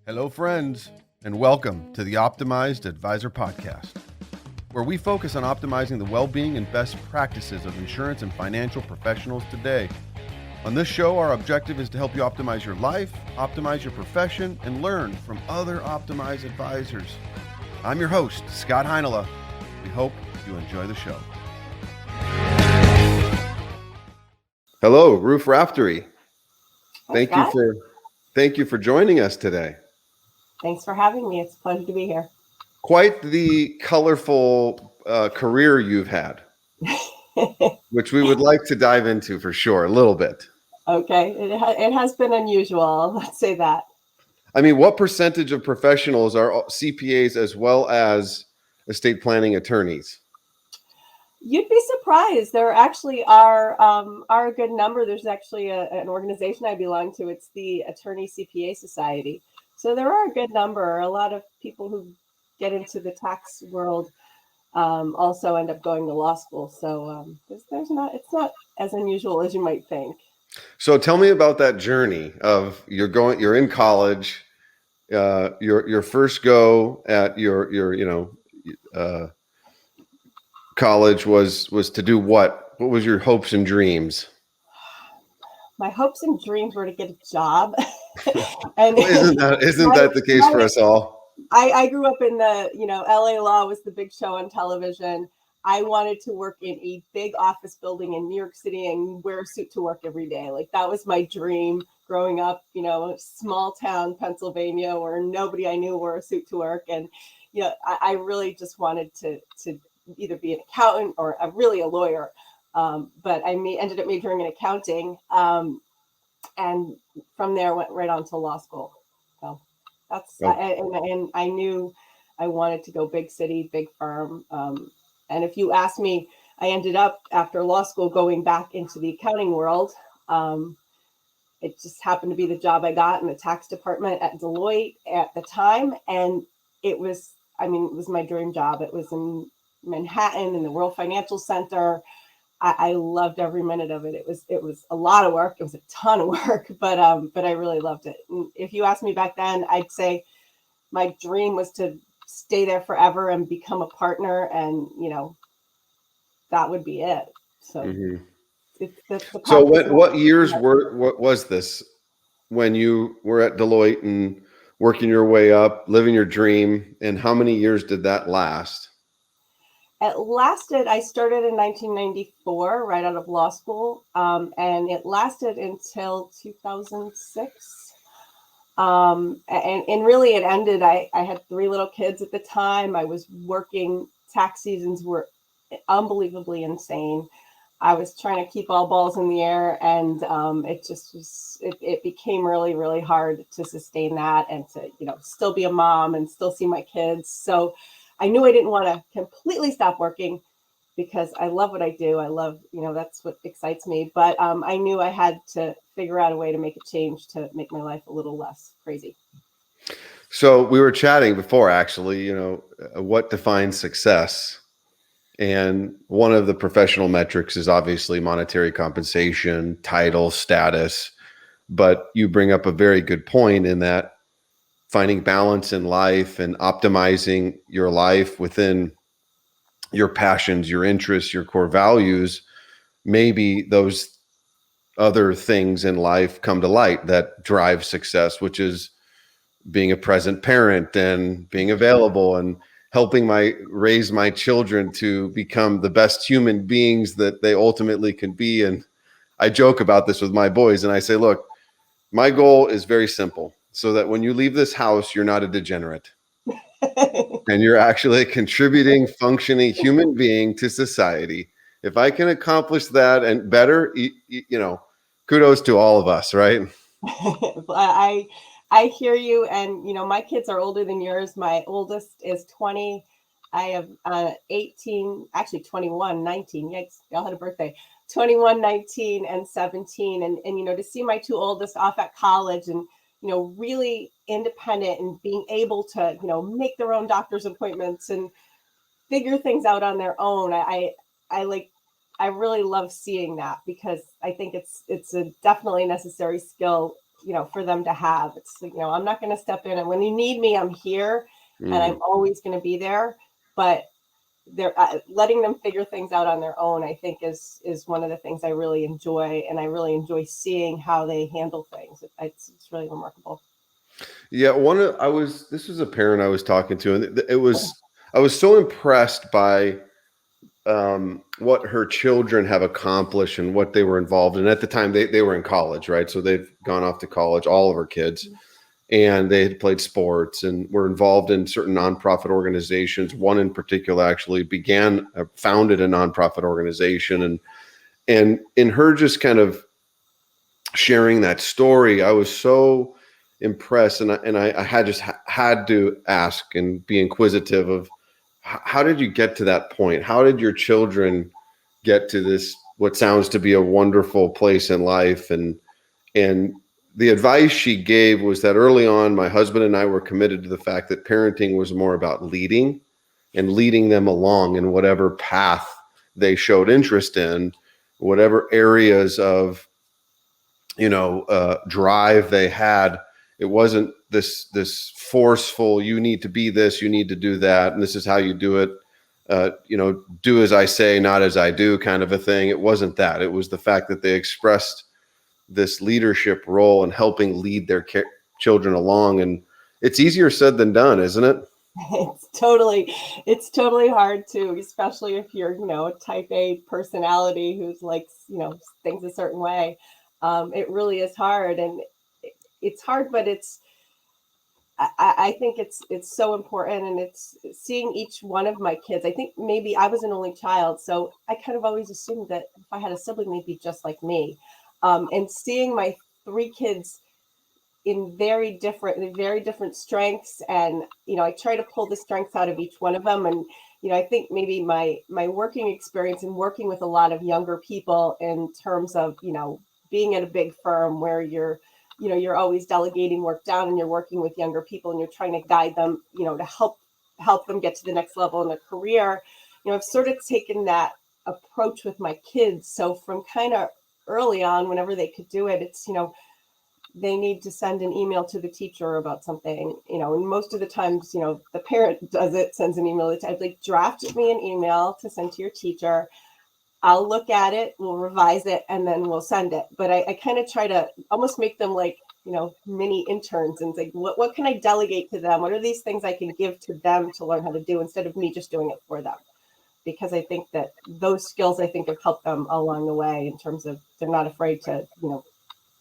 Hello, friends, and welcome to the Optimized Advisor Podcast, where we focus on optimizing the well-being and best practices of insurance and financial professionals today. On this show, our objective is to help you optimize your life, optimize your profession, and learn from other optimized advisors. I'm your host, Scott Heinela. We hope you enjoy the show. Hello, Ruth Raftery. Thank you for joining us today. Thanks for having me. It's a pleasure to be here. Quite the colorful career you've had, which we would like to dive into for sure, a little bit. Okay. It has been unusual. Let's say that. I mean, what percentage of professionals are CPAs as well as estate planning attorneys? You'd be surprised. There actually are a good number. There's actually an organization I belong to. It's the Attorney CPA Society. So there are a good number. A lot of people who get into the tax world also end up going to law school. So it's not as unusual as you might think. So tell me about that journey of you're in college, your first go at your college was to do what? What was your hopes and dreams? My hopes and dreams were to get a job. And isn't that the case for us all? I grew up in the, LA Law was the big show on television. I wanted to work in a big office building in New York City and wear a suit to work every day. Like that was my dream growing up, small town Pennsylvania where nobody I knew wore a suit to work. And, I really just wanted to either be an accountant or really a lawyer. But I ended up majoring in accounting. And from there went right on to law school. So that's, and I knew I wanted to go big city, big firm. And if you ask me, I ended up after law school going back into the accounting world. It just happened to be the job I got in the tax department at Deloitte at the time. And it was my dream job. It was in Manhattan in the World Financial Center. I loved every minute of it. It was a lot of work. It was a ton of work, but I really loved it. And if you asked me back then, I'd say my dream was to stay there forever and become a partner, and that would be it. So, what years what was this when you were at Deloitte and working your way up, living your dream, and how many years did that last? It lasted, I started in 1994, right out of law school, and it lasted until 2006. And really it ended, I had 3 little kids at the time. I was working, tax seasons were unbelievably insane. I was trying to keep all balls in the air, and it became really, really hard to sustain that and to, still be a mom and still see my kids. So I knew I didn't want to completely stop working because I love what I do. I love, that's what excites me. But I knew I had to figure out a way to make a change to make my life a little less crazy. So we were chatting before, actually, what defines success? And one of the professional metrics is obviously monetary compensation, title, status. But you bring up a very good point in that finding balance in life and optimizing your life within your passions, your interests, your core values, maybe those other things in life come to light that drive success, which is being a present parent and being available and helping raise my children to become the best human beings that they ultimately can be. And I joke about this with my boys and I say, look, my goal is very simple. So that when you leave this house, you're not a degenerate and you're actually a contributing, functioning human being to society. If I can accomplish that and better, kudos to all of us, right? I hear you. And, my kids are older than yours. My oldest is 20. I have 18, actually 21, 19. Yikes, y'all had a birthday. 21, 19, and 17. And to see my 2 oldest off at college and, really independent and being able to, make their own doctor's appointments and figure things out on their own. I really love seeing that because I think it's a definitely necessary skill for them to have. It's, I'm not going to step in, and when you need me, I'm here, and I'm always going to be there. But they're letting them figure things out on their own, I think is one of the things I really enjoy. And I really enjoy seeing how they handle things. It's really remarkable. Yeah, this was a parent I was talking to, and I was so impressed by what her children have accomplished and what they were involved in. At the time, they were in college, right? So they've gone off to college, all of her kids, and they had played sports and were involved in certain nonprofit organizations. One in particular actually founded a nonprofit organization, and in her just kind of sharing that story, I was so impressed, and I had to ask and be inquisitive of how did you get to that point? How did your children get to this, what sounds to be a wonderful place in life? And the advice she gave was that early on, my husband and I were committed to the fact that parenting was more about leading them along in whatever path they showed interest in, whatever areas of drive they had. It wasn't this forceful, you need to be this, you need to do that, and this is how you do it. Do as I say, not as I do, kind of a thing. It wasn't that. It was the fact that they expressed this leadership role and helping lead their children along. And it's easier said than done, isn't it? It's totally hard to, especially if you're, a type A personality who's like, things a certain way. It really is hard, and it's hard, but I think it's so important, and it's seeing each one of my kids. I think maybe I was an only child, so I kind of always assumed that if I had a sibling, they'd be just like me. And seeing my three kids in very different strengths, and I try to pull the strengths out of each one of them. And I think maybe my working experience and working with a lot of younger people in terms of being at a big firm where you're always delegating work down, and you're working with younger people, and you're trying to guide them, to help them get to the next level in their career. I've sort of taken that approach with my kids. So from kind of early on, whenever they could do it, it's, they need to send an email to the teacher about something, and most of the times, the parent does it, sends an email. I'd like, draft me an email to send to your teacher. I'll look at it, we'll revise it, and then we'll send it. But I kind of try to almost make them like, mini interns, and say, what can I delegate to them? What are these things I can give to them to learn how to do instead of me just doing it for them? Because I think that those skills, have helped them along the way in terms of they're not afraid to,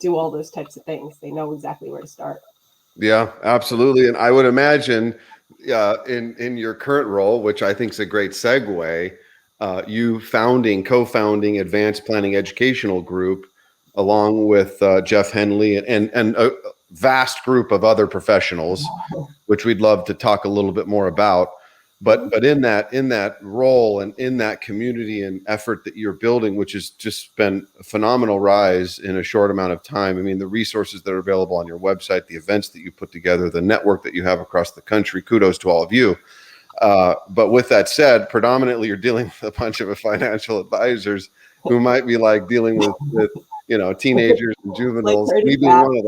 do all those types of things. They know exactly where to start. Yeah, absolutely. And I would imagine in your current role, which I think is a great segue, you co-founding Advanced Planning Educational Group, along with Jeff Henley and a vast group of other professionals, which we'd love to talk a little bit more about. But in that role and in that community and effort that you're building, which has just been a phenomenal rise in a short amount of time. I mean, the resources that are available on your website, the events that you put together, the network that you have across the country, kudos to all of you. But with that said, predominantly you're dealing with a bunch of financial advisors who might be like dealing with teenagers and juveniles, like me being one of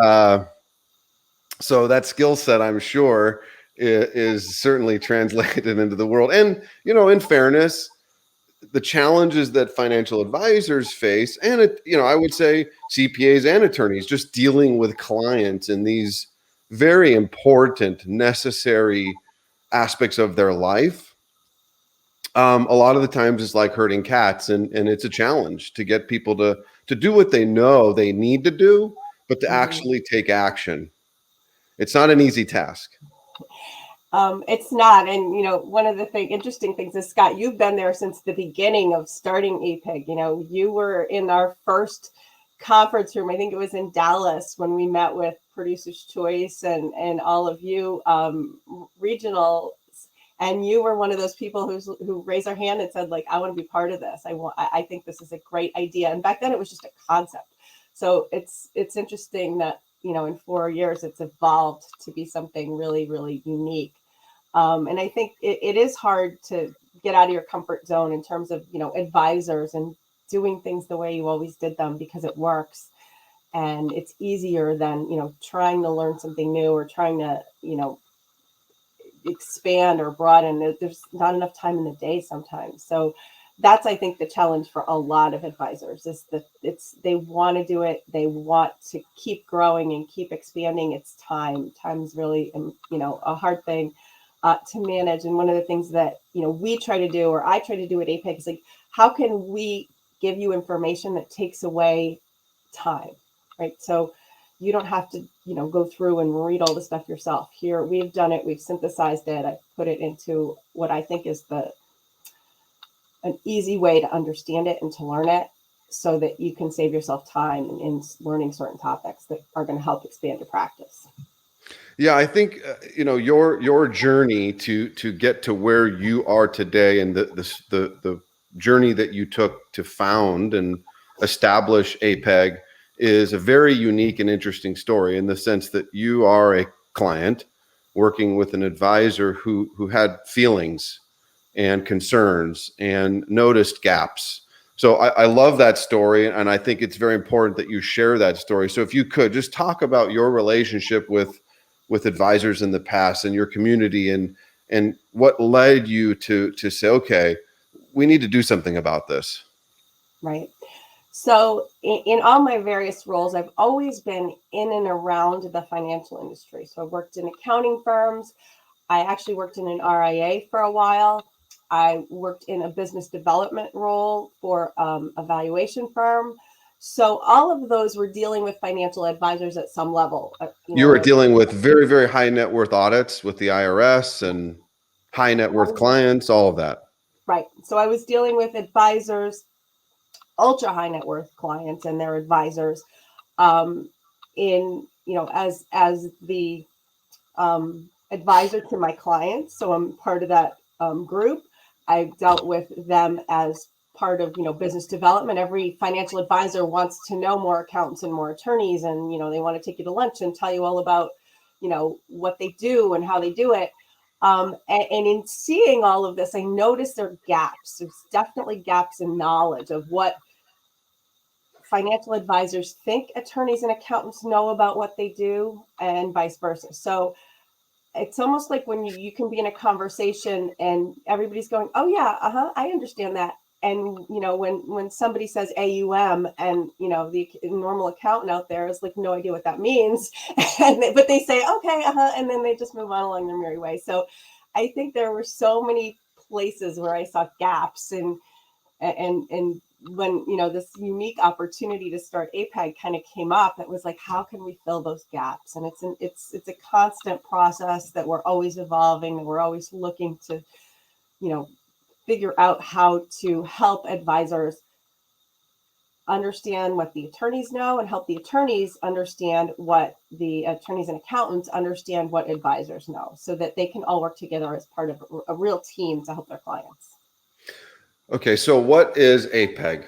them. So that skill set, I'm sure, is certainly translated into the world. And, in fairness, the challenges that financial advisors face, and, I would say CPAs and attorneys just dealing with clients in these very important, necessary aspects of their life. A lot of the times it's like herding cats, and it's a challenge to get people to do what they know they need to do, but to actually take action. It's not an easy task. It's not. And, one of the interesting things is, Scott, you've been there since the beginning of starting APEG. You were in our first conference room. I think it was in Dallas when we met with Producer's Choice and all of you regionals. And you were one of those people who raised their hand and said, like, I want to be part of this. I think this is a great idea. And back then it was just a concept. So it's interesting that, in 4 years, it's evolved to be something really, really unique. And I think it is hard to get out of your comfort zone in terms of, advisors and doing things the way you always did them because it works. and it's easier than, trying to learn something new or trying to, expand or broaden. There's not enough time in the day sometimes. So that's, I think, the challenge for a lot of advisors is that they want to do it. They want to keep growing and keep expanding. It's time. Time's really, a hard thing to manage. And one of the things that, we try to do, or I try to do at APEG, is like, how can we give you information that takes away time, right? So you don't have to, go through and read all the stuff yourself. Here, we've done it. We've synthesized it. I put it into what I think is an easy way to understand it and to learn it, so that you can save yourself time in learning certain topics that are going to help expand your practice. Yeah, I think your journey to get to where you are today, and the journey that you took to found and establish APEG is a very unique and interesting story, in the sense that you are a client working with an advisor who had feelings and concerns and noticed gaps. So I love that story, and I think it's very important that you share that story. So if you could just talk about your relationship with advisors in the past and your community, and what led you to say, okay, we need to do something about this. Right. So in all my various roles, I've always been in and around the financial industry. So I worked in accounting firms. I actually worked in an RIA for a while. I worked in a business development role for a valuation firm. So all of those were dealing with financial advisors at some level. You were dealing with very, very high net worth audits with the IRS and high net worth clients, all of that. Right. So I was dealing with advisors, ultra high net worth clients and their advisors, as the advisor to my clients. So I'm part of that group. I dealt with them as part of, business development. Every financial advisor wants to know more accountants and more attorneys, and, they want to take you to lunch and tell you all about, what they do and how they do it. And in seeing all of this, I noticed there are gaps. There's definitely gaps in knowledge of what financial advisors think attorneys and accountants know about what they do, and vice versa. So it's almost like when you can be in a conversation and everybody's going, oh yeah, I understand that. And when somebody says AUM, and the normal accountant out there is like, no idea what that means, but they say okay, and then they just move on along their merry way. So I think there were so many places where I saw gaps, and when this unique opportunity to start APEG kind of came up, it was like, how can we fill those gaps? And it's a constant process that we're always evolving, and we're always looking to figure out how to help advisors understand what the attorneys know, and help the attorneys understand what the attorneys and accountants understand what advisors know, so that they can all work together as part of a real team to help their clients. Okay, so what is APEG?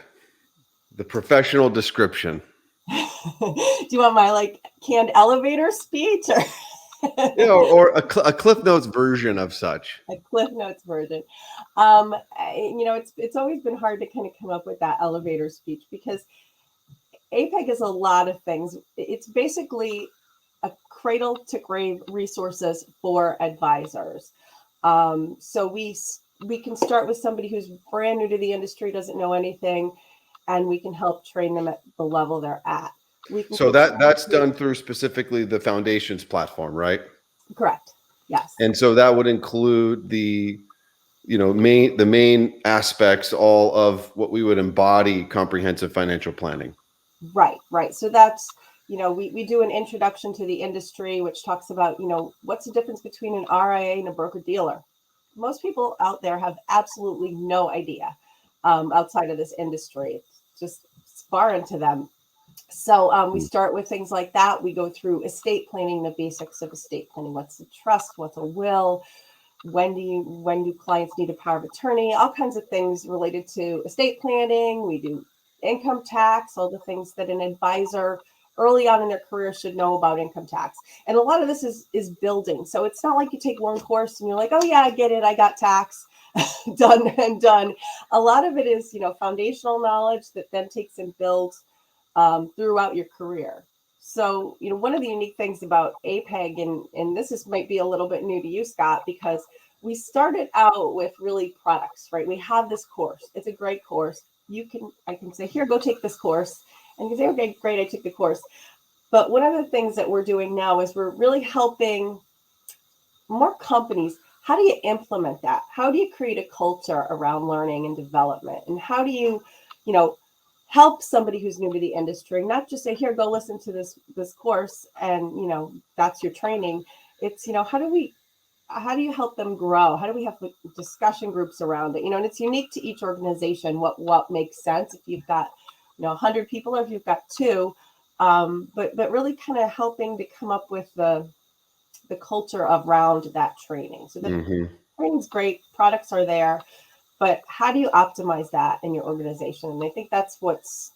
The professional description. Do you want my canned elevator speech, or or a Cliff Notes version of such? A Cliff Notes version. It's always been hard to kind of come up with that elevator speech, because APEG is a lot of things. It's basically a cradle to grave resources for advisors. So we can start with somebody who's brand new to the industry, doesn't know anything, and we can help train them at the level they're at. So that's done through specifically the Foundations platform, right? Correct. Yes. And so that would include the main aspects, all of what we would embody comprehensive financial planning. Right. So that's, we do an introduction to the industry, which talks about, what's the difference between an RIA and a broker dealer. Most people out there have absolutely no idea outside of this industry. It's just foreign to them. So we start with things like that. We go through estate planning, the basics of estate planning. What's a trust? What's a will? When do clients need a power of attorney? All kinds of things related to estate planning. We do income tax, all the things that an advisor early on in their career should know about income tax. And a lot of this is building. So it's not like you take one course and you're like, oh yeah, I get it, I got tax, done and done. A lot of it is, foundational knowledge that then takes and builds throughout your career. So, one of the unique things about APEG, and this might be a little bit new to you, Scott, because we started out with really products, right? We have this course. It's a great course. I can say, here, go take this course. And you say, okay, great, I took the course. But one of the things that we're doing now is we're really helping more companies. How do you implement that? How do you create a culture around learning and development? And how do you, help somebody who's new to the industry, not just say, here, go listen to this course and, that's your training. It's, how do you help them grow? How do we have discussion groups around it? And it's unique to each organization, what makes sense if you've got, 100 people or if you've got two, but really kind of helping to come up with the culture around that training. So the training's great, products are there, but how do you optimize that in your organization? And I think that's what's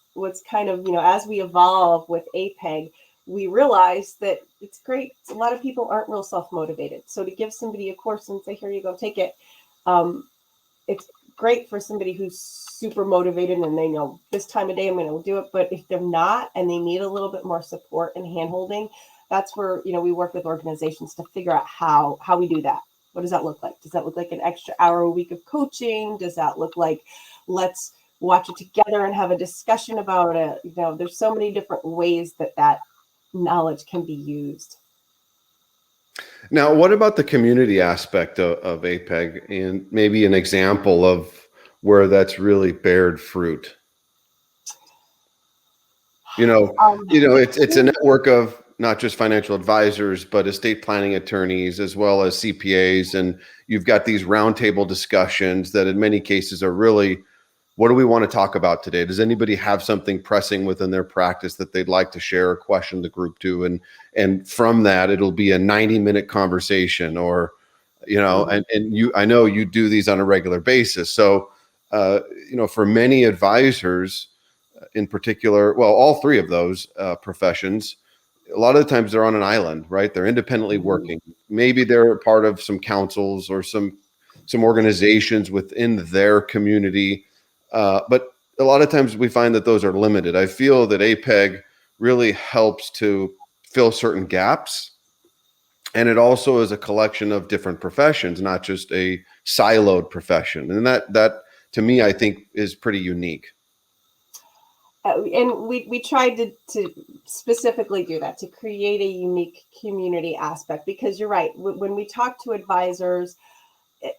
kind of, as we evolve with APEG, we realize that it's great. A lot of people aren't real self-motivated. So to give somebody a course and say, here you go, take it. It's great for somebody who's super motivated and they know this time of day I'm going to do it. But if they're not and they need a little bit more support and handholding, that's where, we work with organizations to figure out how we do that. What does that look like? Does that look like an extra hour a week of coaching? Does that look like, let's watch it together and have a discussion about it? There's so many different ways that knowledge can be used. Now, what about the community aspect of APEG and maybe an example of where that's really bared fruit? It's a network of not just financial advisors, but estate planning attorneys, as well as CPAs. And you've got these roundtable discussions that in many cases are really, what do we want to talk about today? Does anybody have something pressing within their practice that they'd like to share or question the group to? And from that, it'll be a 90-minute conversation or, I know you do these on a regular basis. So, for many advisors in particular, well, all three of those professions, a lot of the times they're on an island, right? They're independently working. Maybe they're a part of some councils or some organizations within their community. But a lot of times we find that those are limited. I feel that APEG really helps to fill certain gaps. And it also is a collection of different professions, not just a siloed profession. And that to me, I think is pretty unique. And we tried to specifically do that, to create a unique community aspect, because you're right. When we talk to advisors,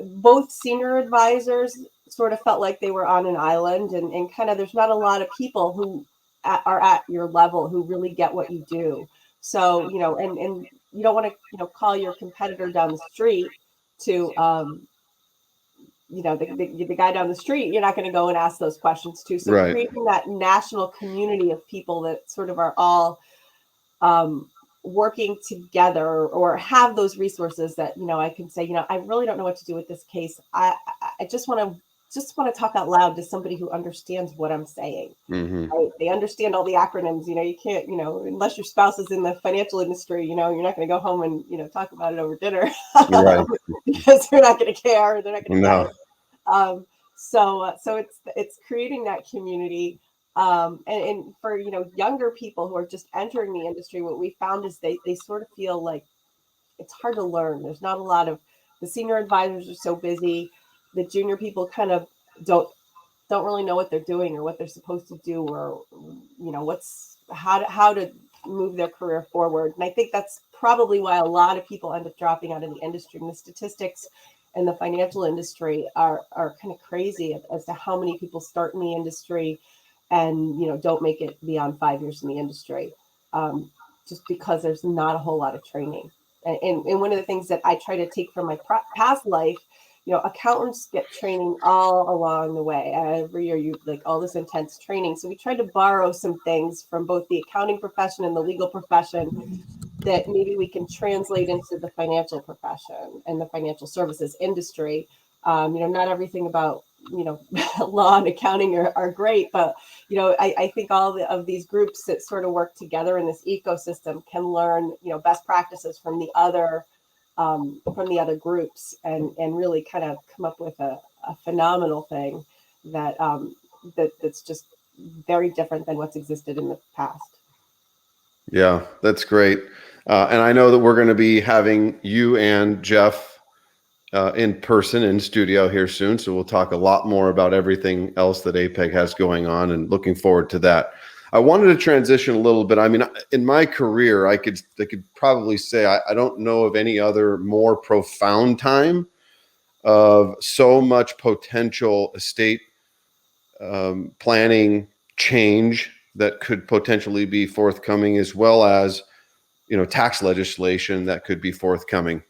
both senior advisors sort of felt like they were on an island and kind of, there's not a lot of people who are at your level who really get what you do. So, and you don't want to, call your competitor down the street to, the guy down the street, you're not going to go and ask those questions to. So Right. creating that national community of people that sort of are all working together or have those resources that, I can say, I really don't know what to do with this case. I just want to talk out loud to somebody who understands what I'm saying. Right? They understand all the acronyms. You can't, unless your spouse is in the financial industry, you're not going to go home and, talk about it over dinner. Right. Because they're not going to care. They're not going to No. get it. So it's creating that community. And for, younger people who are just entering the industry, what we found is they sort of feel like it's hard to learn. There's not a lot of, the senior advisors are so busy. The junior people kind of don't really know what they're doing or what they're supposed to do, or, how to move their career forward. And I think that's probably why a lot of people end up dropping out of the industry. And the statistics in the financial industry are kind of crazy as to how many people start in the industry and, don't make it beyond 5 years in the industry, just because there's not a whole lot of training. And one of the things that I try to take from my past life, accountants get training all along the way. Every year you like all this intense training. So we tried to borrow some things from both the accounting profession and the legal profession that maybe we can translate into the financial profession and the financial services industry. Not everything about, law and accounting are great, but, I think all of these groups that sort of work together in this ecosystem can learn, best practices from the other groups and really kind of come up with a phenomenal thing that's just very different than what's existed in the past. Yeah, that's great. And I know that we're going to be having you and Jeff in person in studio here soon. So we'll talk a lot more about everything else that APEG has going on, and looking forward to that. I wanted to transition a little bit. I mean, in my career, I could probably say I don't know of any other more profound time of so much potential estate planning change that could potentially be forthcoming, as well as, you know, tax legislation that could be forthcoming.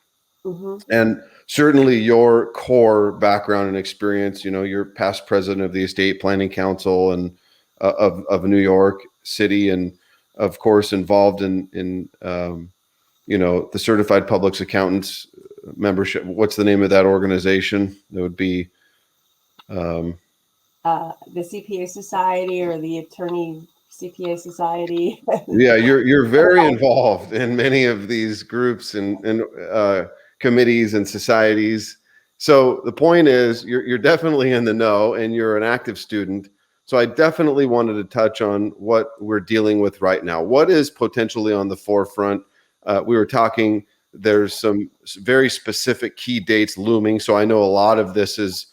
Mm-hmm. And certainly your core background and experience, you know, you're past president of the Estate Planning Council and of New York City, and of course involved in you know, the Certified Public Accountants membership. What's the name of that organization? It would be the CPA Society, or the Attorney CPA Society. yeah, you're very involved in many of these groups and committees and societies. So the point is, you're definitely in the know, and you're an active student. So I definitely wanted to touch on what we're dealing with right now. What is potentially on the forefront? We were talking. There's some very specific key dates looming. So I know a lot of this is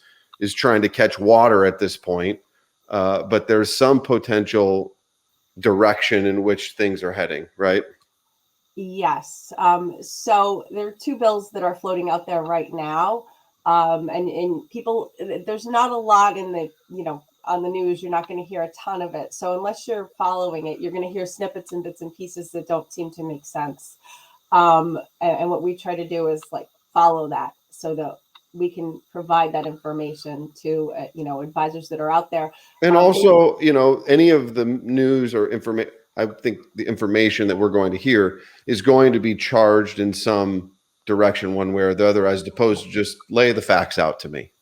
trying to catch water at this point, but there's some potential direction in which things are heading, right? Yes. So there are two bills that are floating out there right now. And people, there's not a lot in the, you know, on the news. You're not going to hear a ton of it. So unless you're following it, you're going to hear snippets and bits and pieces that don't seem to make sense. And what we try to do is like follow that so that we can provide that information to, you know, advisors that are out there. And also, you know, any of the news or information, I think the information that we're going to hear is going to be charged in some direction, one way or the other, as opposed to just lay the facts out to me.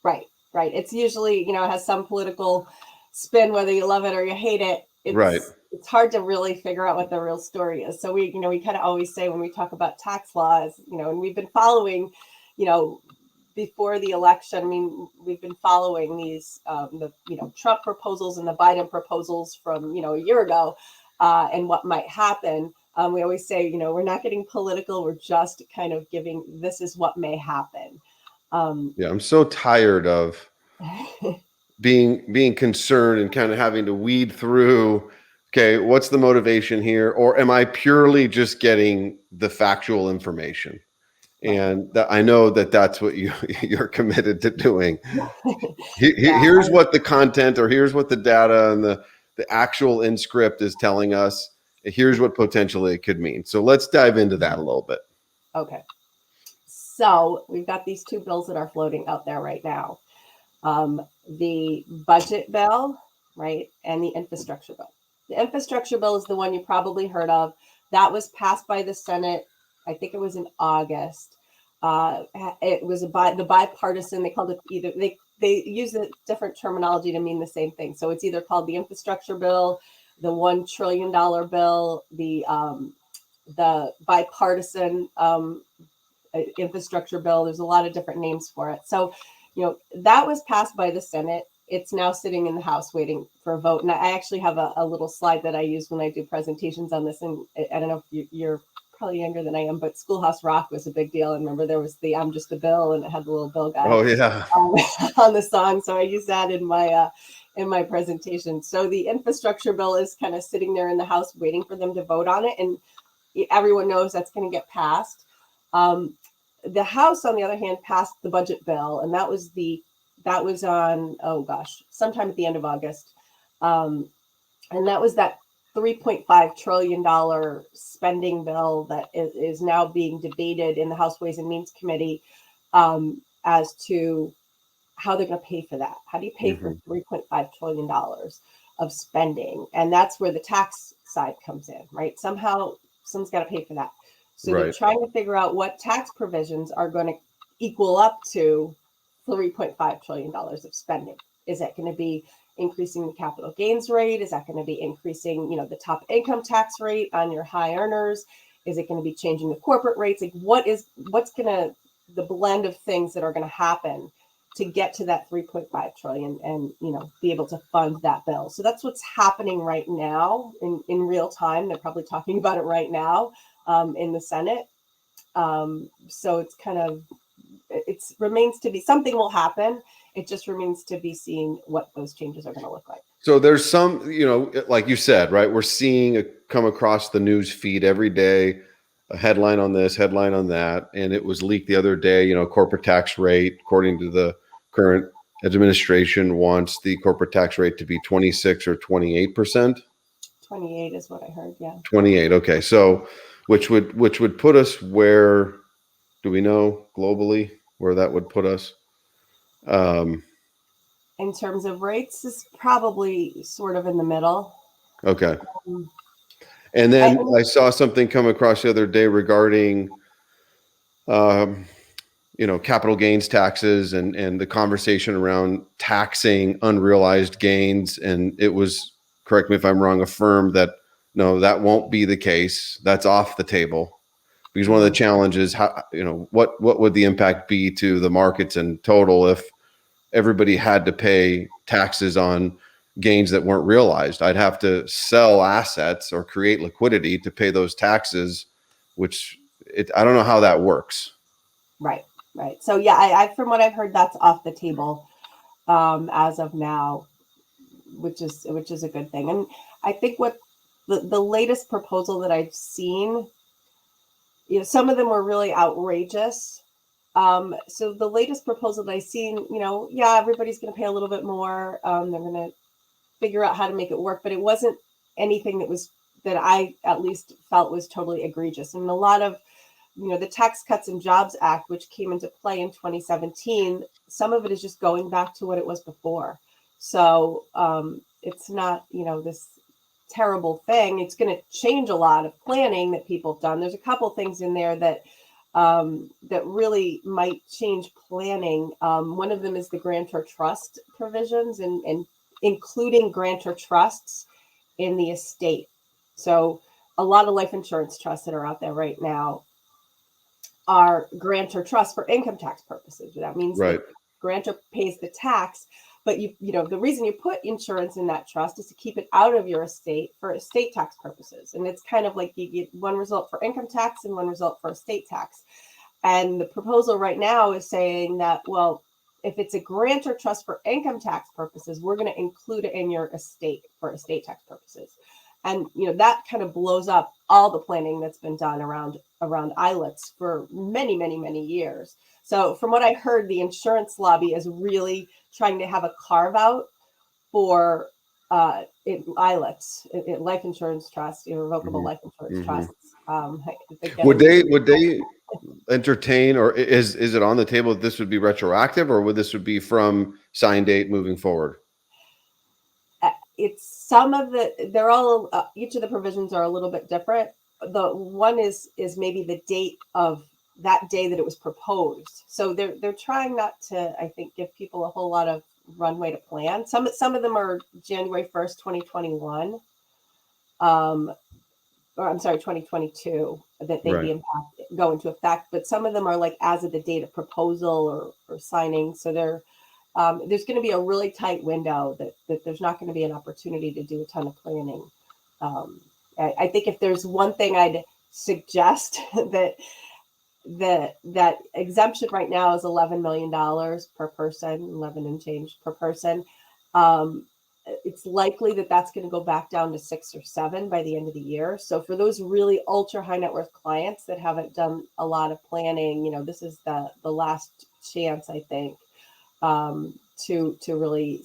Right, right. It's usually, you know, it has some political spin, whether you love it or you hate it. Right. It's hard to really figure out what the real story is. So we, you know, we kind of always say when we talk about tax laws, you know, and we've been following, you know, before the election, I mean, we've been following these, the, you know, Trump proposals and the Biden proposals from, you know, a year ago, and what might happen. We always say, you know, we're not getting political. We're just kind of giving, this is what may happen. Yeah, I'm so tired of being concerned and kind of having to weed through, okay, what's the motivation here? Or am I purely just getting the factual information? And I know that that's what you're committed to doing. Here's what the content, or here's what the data and the actual in script is telling us. Here's what potentially it could mean. So let's dive into that a little bit. Okay. So we've got these two bills that are floating out there right now. The budget bill, right, and the infrastructure bill. The infrastructure bill is the one you probably heard of. That was passed by the Senate. I think it was in August. It was the bipartisan. They called it either, they use a different terminology to mean the same thing. So it's either called the infrastructure bill, the $1 trillion bill, the bipartisan infrastructure bill. There's a lot of different names for it. So, you know, that was passed by the Senate. It's now sitting in the House waiting for a vote. And I actually have a little slide that I use when I do presentations on this. And I don't know if you're probably younger than I am, but Schoolhouse Rock was a big deal. And remember, there was the I'm Just a Bill, and it had the little bill guy Oh, yeah. on the song. So I use that in my presentation. So the infrastructure bill is kind of sitting there in the House waiting for them to vote on it. And everyone knows that's going to get passed. The House, on the other hand, passed the budget bill, and that was on, oh gosh, sometime at the end of August. And that was that $3.5 trillion spending bill that is now being debated in the House Ways and Means Committee, as to how they're going to pay for that. How do you pay for $3.5 trillion of spending? And that's where the tax side comes in, right? Somehow someone's got to pay for that. So they're trying to figure out what tax provisions are going to equal up to $3.5 trillion of spending. Is that going to be increasing the capital gains rate? Is that going to be increasing, you know, the top income tax rate on your high earners? Is it going to be changing the corporate rates? Like what's going to, the blend of things that are going to happen to get to that 3.5 trillion and, be able to fund that bill. So that's what's happening right now in real time. They're probably talking about it right now in the Senate. So it's kind of, it remains to be, something will happen. It just remains to be seen what those changes are going to look like. So there's some, like you said, right? We're seeing it come across the news feed every day, a headline on this, headline on that. And it was leaked the other day, corporate tax rate, according to the current administration, wants the corporate tax rate to be 26 or 28%. 28 is what I heard. Yeah. 28. Okay. So which would put us where, do we know globally where that would put us? In terms of rates, is probably sort of in the middle. Okay. And then I saw something come across the other day regarding, capital gains taxes and the conversation around taxing unrealized gains. And it was, correct me if I'm wrong, affirmed that no, that won't be the case. That's off the table. Because one of the challenges, what would the impact be to the markets in total if everybody had to pay taxes on gains that weren't realized? I'd have to sell assets or create liquidity to pay those taxes, which I don't know how that works. Right. So yeah, I from what I've heard, that's off the table as of now, which is a good thing. And I think what the latest proposal that I've seen, some of them were really outrageous. So the latest proposal that I've seen, everybody's going to pay a little bit more. They're going to figure out how to make it work, but it wasn't anything that I at least felt was totally egregious. And a lot of, the Tax Cuts and Jobs Act, which came into play in 2017, some of it is just going back to what it was before. So it's not, this terrible thing. It's going to change a lot of planning that people have done. There's a couple things in there that really might change planning. One of them is the grantor trust provisions and including grantor trusts in the estate. So a lot of life insurance trusts that are out there right now are grantor trusts for income tax purposes. That means right. The grantor pays the tax, but the reason you put insurance in that trust is to keep it out of your estate for estate tax purposes. And it's kind of like you get one result for income tax and one result for estate tax. And the proposal right now is saying that, well, if it's a grantor trust for income tax purposes, we're going to include it in your estate for estate tax purposes. And, that kind of blows up all the planning that's been done around ILETs for many, many, many years. So from what I heard, the insurance lobby is really trying to have a carve out for ILETs, life insurance trust, irrevocable life insurance trusts. Would they entertain, or is it on the table that this would be retroactive, or would this be from sign date moving forward? It's some of they're all, each of the provisions are a little bit different. The one is maybe the date of that day that it was proposed. So they're trying not to, I think, give people a whole lot of runway to plan. Some of them are January 1st, 2021. Or I'm sorry, 2022, that they'd go into effect. But some of them are like as of the date of proposal or signing. So there's going to be a really tight window that there's not going to be an opportunity to do a ton of planning. I think if there's one thing I'd suggest that exemption right now is $11 million per person, 11 and change per person. It's likely that that's going to go back down to 6 or 7 by the end of the year. So for those really ultra high net worth clients that haven't done a lot of planning, this is the last chance, I think, to really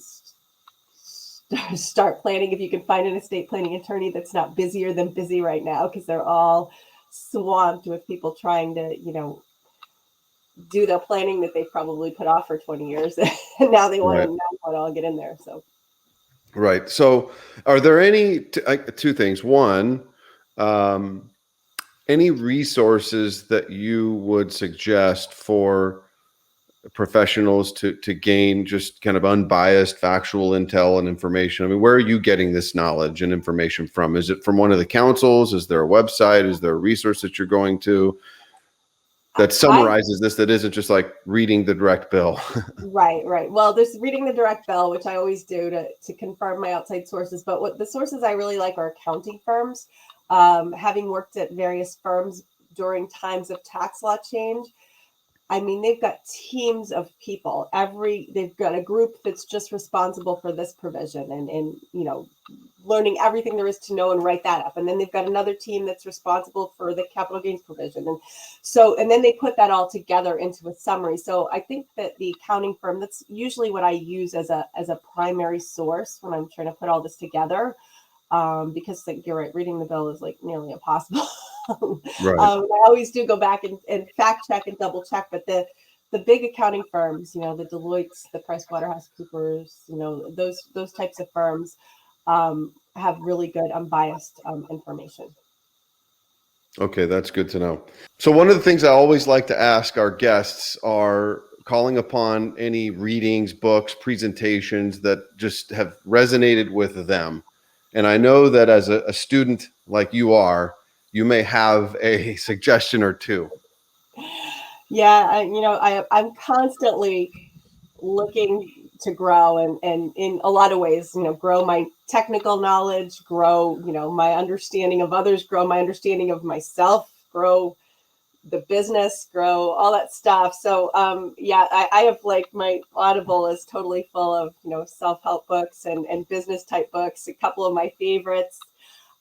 start planning. If you can find an estate planning attorney that's not busier than busy right now, because they're all swamped with people trying to, do the planning that they probably put off for 20 years. And now they want to all get in there. So. Right. So are there any two things? One, any resources that you would suggest for professionals to gain just kind of unbiased factual intel and information? I mean, where are you getting this knowledge and information from? Is it from one of the councils? Is there a website? Is there a resource that you're going to? that summarizes this, that isn't just like reading the direct bill. Right. Well, there's reading the direct bill, which I always do to confirm my outside sources. But what the sources I really like are accounting firms. Having worked at various firms during times of tax law change, I mean, they've got teams of people. They've got a group that's just responsible for this provision and learning everything there is to know and write that up. And then they've got another team that's responsible for the capital gains provision. And then they put that all together into a summary. So I think that the accounting firm, that's usually what I use as a primary source when I'm trying to put all this together. Because like you're right, reading the bill is like nearly impossible. Right. I always do go back and fact check and double check, but the big accounting firms, the Deloittes, the PricewaterhouseCoopers, those types of firms have really good unbiased information. Okay, that's good to know. So one of the things I always like to ask our guests are calling upon any readings, books, presentations that just have resonated with them. And I know that as a student like you are, you may have a suggestion or two. Yeah, I'm constantly looking to grow and in a lot of ways, grow my technical knowledge, grow, my understanding of others, grow my understanding of myself, grow the business, grow all that stuff. So I have like my Audible is totally full of, self-help books and business type books. A couple of my favorites.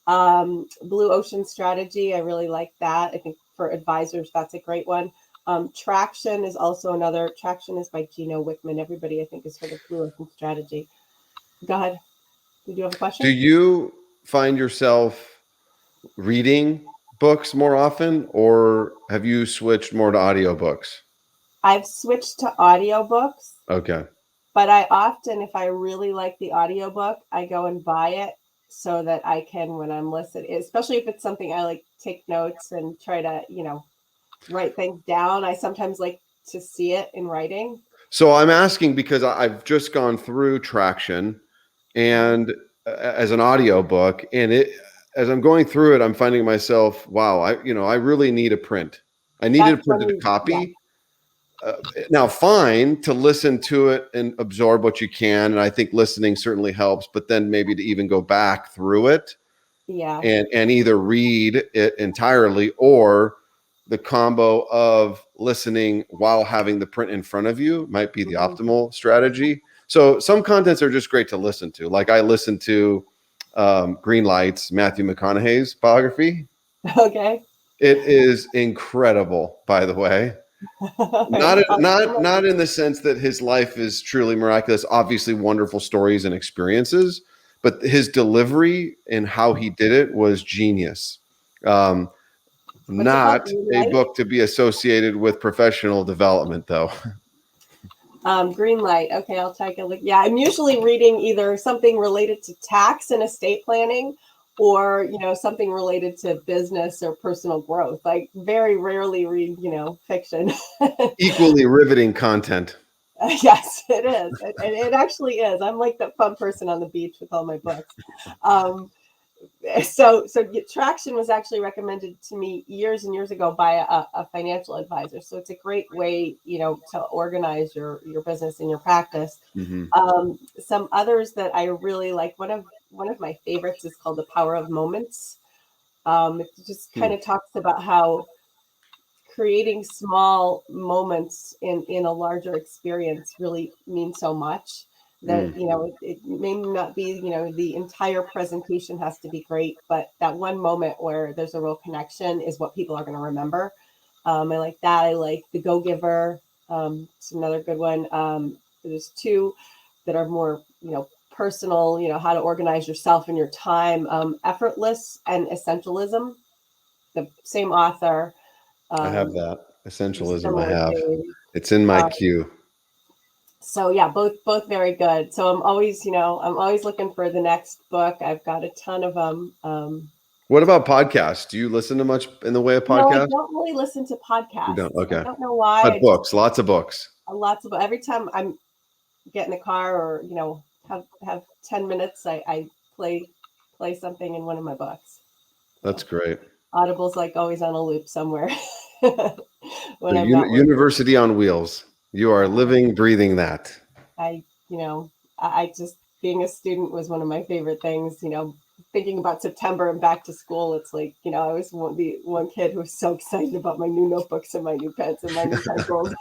Blue Ocean Strategy, I really like that. I think for advisors, that's a great one. Traction is also another. Traction is by Gino Wickman. Everybody, I think, is for the Blue Ocean Strategy. Go ahead. Did you have a question? Do you find yourself reading books more often, or have you switched more to audiobooks? I've switched to audiobooks. Okay. But I often, if I really like the audiobook, I go and buy it so that I can, when I'm listening, especially if it's something I like, take notes and try to, write things down. I sometimes like to see it in writing. So I'm asking because I've just gone through Traction and as an audiobook, and as I'm going through it, I'm finding myself, wow, I really need a print. I needed a That's printed funny. Yeah. copy. Now, fine to listen to it and absorb what you can, and I think listening certainly helps. But then maybe to even go back through it, Yeah. and either read it entirely or the combo of listening while having the print in front of you might be the optimal strategy. So some contents are just great to listen to. Like I listened to Green Lights, Matthew McConaughey's biography. Okay. It is incredible, by the way. Not in the sense that his life is truly miraculous, obviously wonderful stories and experiences, but his delivery and how he did it was genius. What's it called? Not a book to be associated with professional development, though. Green Light. Okay, I'll take a look. Yeah, I'm usually reading either something related to tax and estate planning or, something related to business or personal growth. I very rarely read, fiction. Equally riveting content. Yes, it is. It actually is. I'm like that fun person on the beach with all my books. So Traction was actually recommended to me years and years ago by a financial advisor. So it's a great way, to organize your business and your practice. Mm-hmm. Some others that I really like. One of my favorites is called The Power of Moments. It just kind of talks about how creating small moments in a larger experience really means so much that it may not be the entire presentation has to be great, but that one moment where there's a real connection is what people are going to remember. I like that. I like The Go-Giver. It's another good one. There's two that are more personal, how to organize yourself and your time. Effortless and Essentialism, the same author. I have that. Essentialism, I Similar have. thing. It's in my queue. So yeah, both very good. So I'm always looking for the next book. I've got a ton of them. What about podcasts? Do you listen to much in the way of No, I podcasts? don't really listen to You podcasts. don't? I Okay. don't know why. But books, lots of books. Lots of every time I'm get in the car or have 10 minutes, I play something in one of my books. That's great. Audible's like always on a loop somewhere. when The I'm not working. university on wheels. You are living, breathing that. I, I just, being a student was one of my favorite things, thinking about September and back to school. It's like, I was the one kid who was so excited about my new notebooks and my new pens and my new pencils.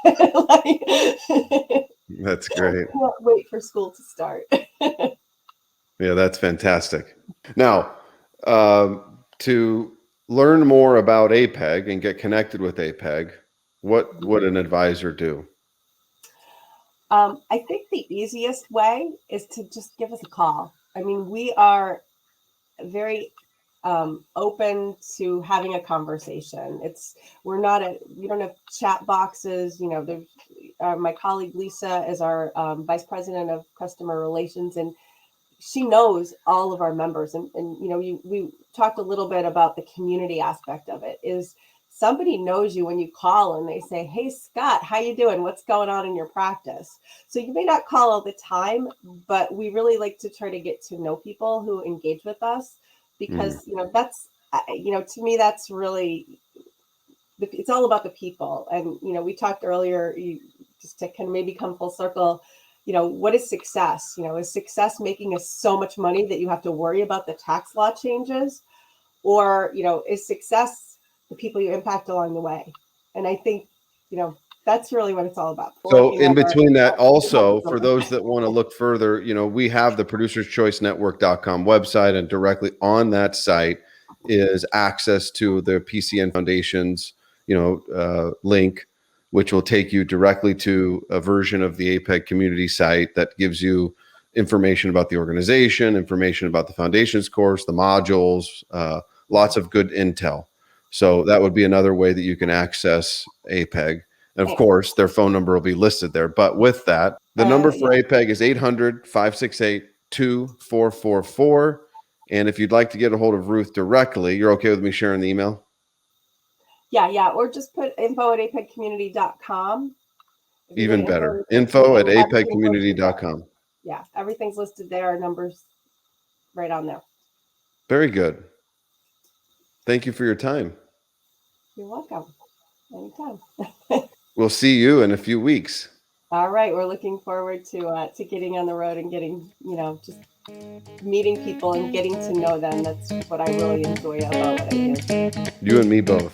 That's great. Can't wait for school to start. Yeah, that's fantastic. Now, to learn more about APEG and get connected with APEG, what would an advisor do? I think the easiest way is to just give us a call. I mean, we are very open to having a conversation. We don't have chat boxes. My colleague Lisa is our vice president of customer relations, and she knows all of our members. And we talked a little bit about the community aspect of it. Is somebody knows you when you call and they say, "Hey, Scott, how you doing? What's going on in your practice?" So you may not call all the time, but we really like to try to get to know people who engage with us, because that's to me, that's really, it's all about the people. And we talked earlier, just to kind of maybe come full circle, what is success? Is success making us so much money that you have to worry about the tax law changes? Or is success the people you impact along the way? And I think that's really what it's all about. So in between that, our also, for those that want to look further, we have the producerschoicenetwork.com website, and directly on that site is access to the PCN Foundation's, link, which will take you directly to a version of the APEG community site that gives you information about the organization, information about the foundation's course, the modules, lots of good intel. So that would be another way that you can access APEG. And of course, their phone number will be listed there. But with that, the number for APEG is 800-568-2444. And if you'd like to get a hold of Ruth directly, you're okay with me sharing the email? Yeah. Or just put info@apegcommunity.com. Even better. info@apegcommunity.com. Yeah, everything's listed there. Our numbers right on there. Very good. Thank you for your time. You're welcome. Anytime. We'll see you in a few weeks. All right. We're looking forward to getting on the road and getting, just meeting people and getting to know them. That's what I really enjoy about what I do. You and me both.